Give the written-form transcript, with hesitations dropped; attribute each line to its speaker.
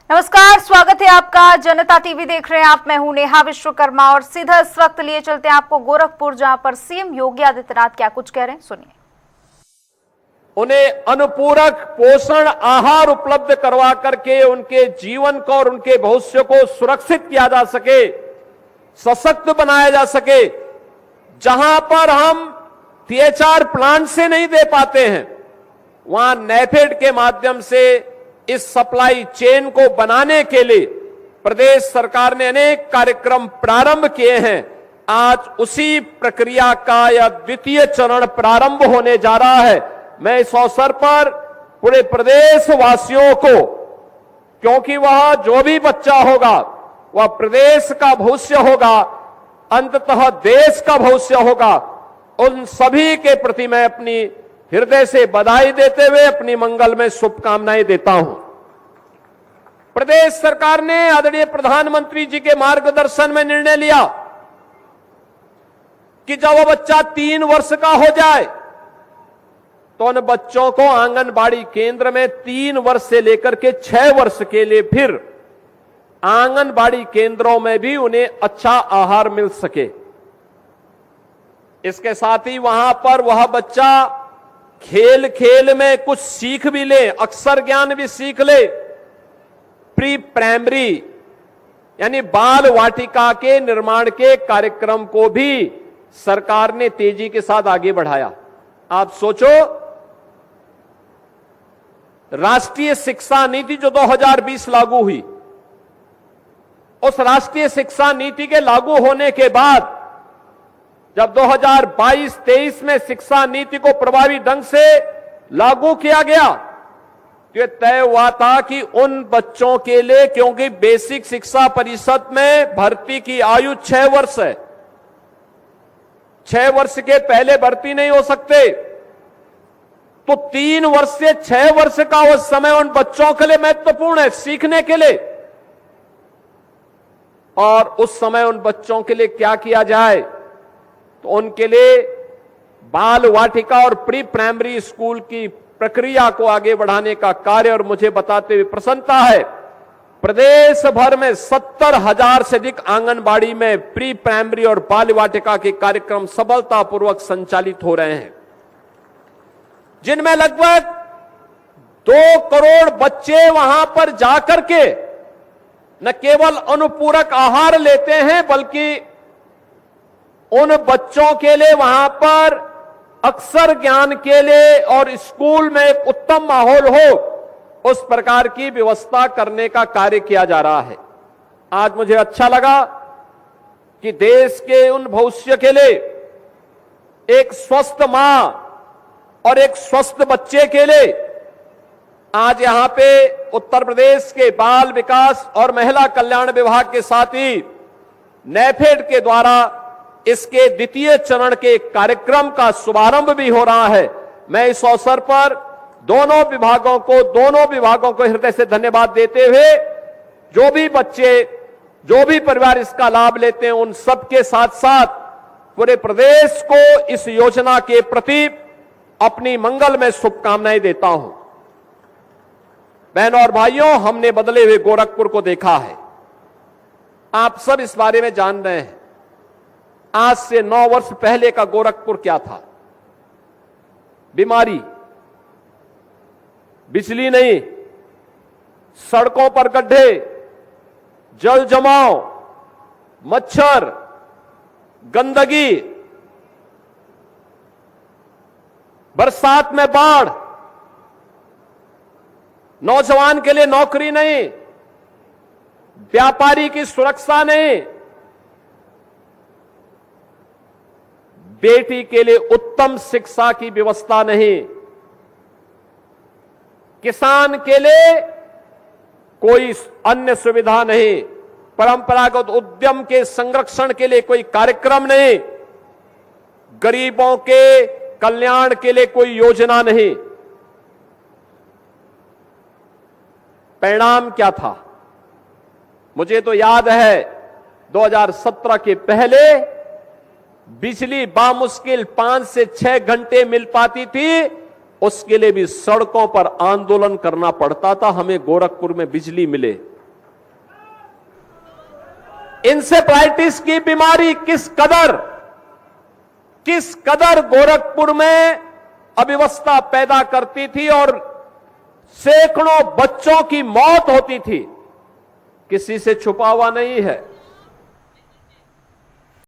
Speaker 1: नमस्कार, स्वागत है आपका। जनता टीवी देख रहे हैं आप। मैं हूं नेहा विश्वकर्मा और सीधा इस वक्त लिए चलते हैं आपको गोरखपुर, जहां पर सीएम योगी आदित्यनाथ क्या कुछ कह रहे हैं, सुनिए।
Speaker 2: उन्हें अनुपूरक पोषण आहार उपलब्ध करवा करके उनके जीवन को और उनके भविष्य को सुरक्षित किया जा सके, सशक्त बनाया जा सके। जहां पर हम THR प्लांट से नहीं दे पाते हैं, वहां नेफेड के माध्यम से इस सप्लाई चेन को बनाने के लिए प्रदेश सरकार ने अनेक कार्यक्रम प्रारंभ किए हैं। आज उसी प्रक्रिया का यह द्वितीय चरण प्रारंभ होने जा रहा है। मैं इस अवसर पर पूरे प्रदेश वासियों को, क्योंकि वह जो भी बच्चा होगा वह प्रदेश का भविष्य होगा, अंततः देश का भविष्य होगा, उन सभी के प्रति मैं अपनी हृदय से बधाई देते हुए अपनी मंगल में शुभकामनाएं देता हूं। प्रदेश सरकार ने आदरणीय प्रधानमंत्री जी के मार्गदर्शन में निर्णय लिया कि जब वो बच्चा 3 वर्ष का हो जाए तो उन बच्चों को आंगनबाड़ी केंद्र में 3 वर्ष से लेकर के 6 वर्ष के लिए फिर आंगनबाड़ी केंद्रों में भी उन्हें अच्छा आहार मिल सके। इसके साथ ही वहां पर वह बच्चा खेल खेल में कुछ सीख भी ले, अक्षर ज्ञान भी सीख ले। प्री प्राइमरी यानी बाल वाटिका के निर्माण के कार्यक्रम को भी सरकार ने तेजी के साथ आगे बढ़ाया। आप सोचो, राष्ट्रीय शिक्षा नीति जो 2020 लागू हुई, उस राष्ट्रीय शिक्षा नीति के लागू होने के बाद जब 2022-23 में शिक्षा नीति को प्रभावी ढंग से लागू किया गया तो यह तय हुआ था कि उन बच्चों के लिए, क्योंकि बेसिक शिक्षा परिषद में भर्ती की आयु 6 वर्ष है, 6 वर्ष के पहले भर्ती नहीं हो सकते, तो 3 वर्ष से 6 वर्ष का वो समय उन बच्चों के लिए महत्वपूर्ण है सीखने के लिए। और उस समय उन बच्चों के लिए क्या किया जाए, तो उनके लिए बाल वाटिका और प्री प्राइमरी स्कूल की प्रक्रिया को आगे बढ़ाने का कार्य, और मुझे बताते हुए प्रसन्नता है, प्रदेश भर में 70,000 से अधिक आंगनबाड़ी में प्री प्राइमरी और बाल वाटिका के कार्यक्रम सफलतापूर्वक संचालित हो रहे हैं, जिनमें लगभग 2 करोड़ बच्चे वहां पर जाकर के न केवल अनुपूरक आहार लेते हैं, बल्कि उन बच्चों के लिए वहां पर अक्षर ज्ञान के लिए और स्कूल में एक उत्तम माहौल हो, उस प्रकार की व्यवस्था करने का कार्य किया जा रहा है। आज मुझे अच्छा लगा कि देश के उन भविष्य के लिए, एक स्वस्थ मां और एक स्वस्थ बच्चे के लिए, आज यहां पे उत्तर प्रदेश के बाल विकास और महिला कल्याण विभाग के साथ ही नेफेड के द्वारा इसके द्वितीय चरण के कार्यक्रम का शुभारंभ भी हो रहा है। मैं इस अवसर पर दोनों विभागों को हृदय से धन्यवाद देते हुए, जो भी बच्चे, जो भी परिवार इसका लाभ लेते हैं, उन सबके साथ साथ पूरे प्रदेश को इस योजना के प्रति अपनी मंगल में शुभकामनाएं देता हूं। बहनों और भाइयों, हमने बदले हुए गोरखपुर को देखा है। आप सब इस बारे में जान रहे हैं। आज से 9 वर्ष पहले का गोरखपुर क्या था? बीमारी, बिजली नहीं, सड़कों पर गड्ढे, जल जमाव, मच्छर, गंदगी, बरसात में बाढ़, नौजवान के लिए नौकरी नहीं, व्यापारी की सुरक्षा नहीं, बेटी के लिए उत्तम शिक्षा की व्यवस्था नहीं, किसान के लिए कोई अन्य सुविधा नहीं, परंपरागत उद्यम के संरक्षण के लिए कोई कार्यक्रम नहीं, गरीबों के कल्याण के लिए कोई योजना नहीं। परिणाम क्या था? मुझे तो याद है 2017 के पहले बिजली बामुश्किल 5 से 6 घंटे मिल पाती थी, उसके लिए भी सड़कों पर आंदोलन करना पड़ता था, हमें गोरखपुर में बिजली मिले। इंसेफ्लाइटिस की बीमारी किस कदर गोरखपुर में अव्यवस्था पैदा करती थी और सैकड़ों बच्चों की मौत होती थी, किसी से छुपा हुआ नहीं है।